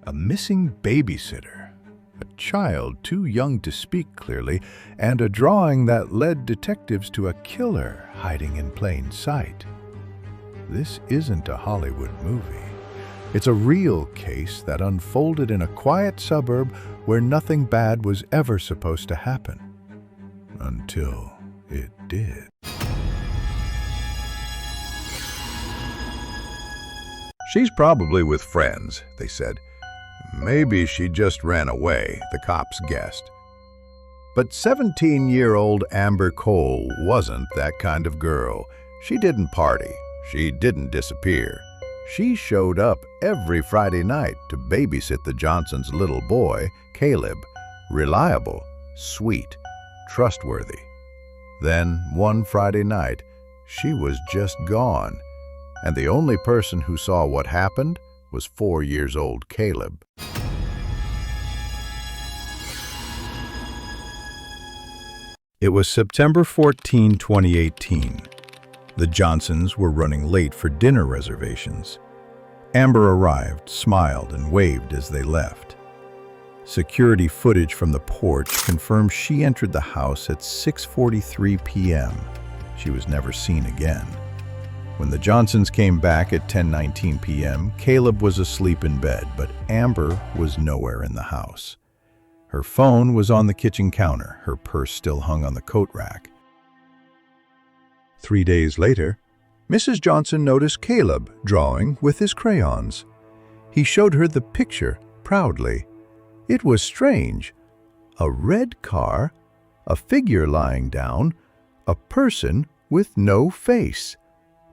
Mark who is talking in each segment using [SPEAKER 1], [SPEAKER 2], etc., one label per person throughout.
[SPEAKER 1] A missing babysitter, a child too young to speak clearly, and a drawing that led detectives to a killer hiding in plain sight. This isn't a Hollywood movie. It's a real case that unfolded in a quiet suburb where nothing bad was ever supposed to happen. Until it did.
[SPEAKER 2] "She's probably with friends," they said. "Maybe she just ran away," the cops guessed. But 17-year-old Amber Cole wasn't that kind of girl. She didn't party. She didn't disappear. She showed up every Friday night to babysit the Johnsons' little boy, Caleb. Reliable, sweet, trustworthy. Then, one Friday night, she was just gone, and the only person who saw what happened was 4-year-old Caleb.
[SPEAKER 1] It was September 14, 2018. The Johnsons were running late for dinner reservations. Amber arrived, smiled, and waved as they left. Security footage from the porch confirmed she entered the house at 6:43 p.m. She was never seen again. When the Johnsons came back at 10:19 p.m., Caleb was asleep in bed, but Amber was nowhere in the house. Her phone was on the kitchen counter, her purse still hung on the coat rack. 3 days later, Mrs. Johnson noticed Caleb drawing with his crayons. He showed her the picture proudly. It was strange. A red car, a figure lying down, a person with no face.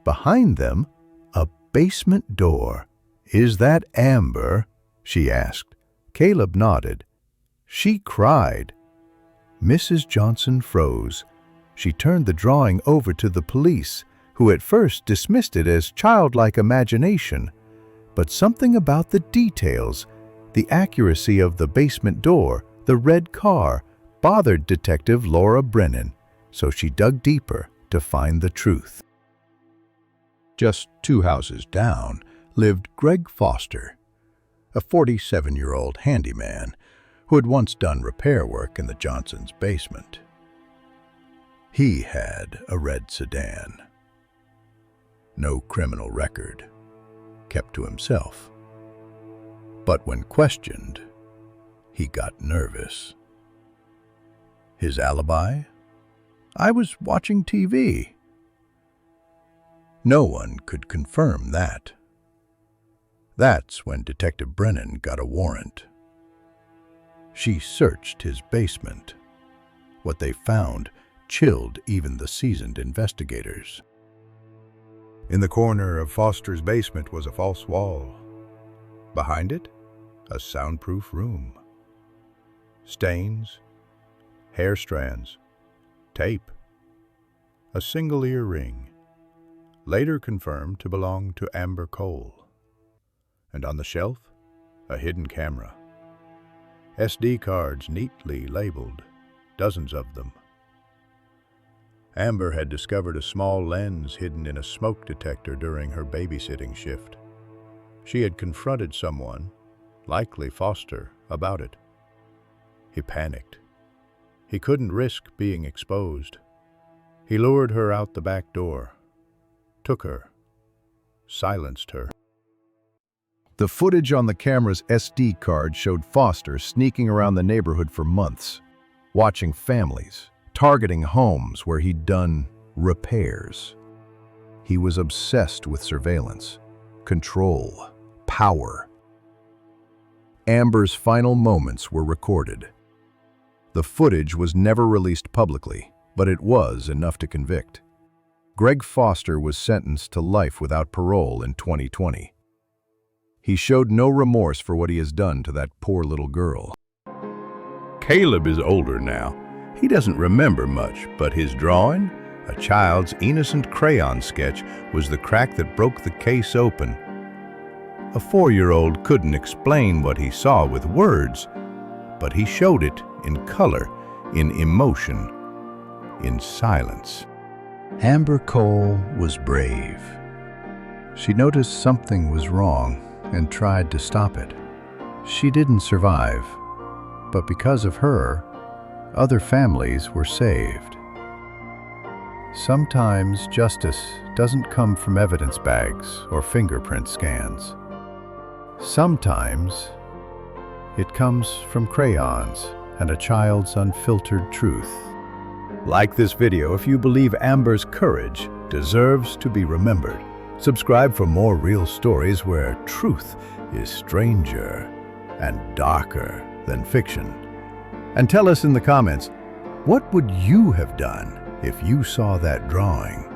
[SPEAKER 1] Behind them, a basement door. "Is that Amber?" she asked. Caleb nodded. She cried. Mrs. Johnson froze. She turned the drawing over to the police, who at first dismissed it as childlike imagination. But something about the details, the accuracy of the basement door, the red car, bothered Detective Laura Brennan, so she dug deeper to find the truth. Just 2 houses down lived Greg Foster, a 47-year-old handyman who had once done repair work in the Johnsons' basement. He had a red sedan. No criminal record, kept to himself. But when questioned, he got nervous. His alibi? "I was watching TV." No one could confirm that. That's when Detective Brennan got a warrant. She searched his basement. What they found chilled even the seasoned investigators. In the corner of Foster's basement was a false wall. Behind it, a soundproof room. Stains, hair strands, tape, a single earring, later confirmed to belong to Amber Cole. And on the shelf, a hidden camera. SD cards neatly labeled, dozens of them. Amber had discovered a small lens hidden in a smoke detector during her babysitting shift. She had confronted someone, likely Foster, about it. He panicked. He couldn't risk being exposed. He lured her out the back door, took her, silenced her. The footage on the camera's SD card showed Foster sneaking around the neighborhood for months, watching families, targeting homes where he'd done repairs. He was obsessed with surveillance, control, power. Amber's final moments were recorded. The footage was never released publicly, but it was enough to convict. Greg Foster was sentenced to life without parole in 2020. He showed no remorse for what he has done to that poor little girl. Caleb is older now. He doesn't remember much, but his drawing, a child's innocent crayon sketch, was the crack that broke the case open. A 4-year-old couldn't explain what he saw with words, but he showed it in color, in emotion, in silence. Amber Cole was brave. She noticed something was wrong,
[SPEAKER 2] and tried to stop it. She didn't survive, but because of her, other families were saved. Sometimes justice doesn't come from evidence bags or fingerprint scans. Sometimes it comes from crayons and a child's unfiltered truth. Like this video if you believe Amber's courage deserves to be remembered. Subscribe for more real stories where truth is stranger and darker than fiction. And tell us in the comments, what would you have done if you saw that drawing?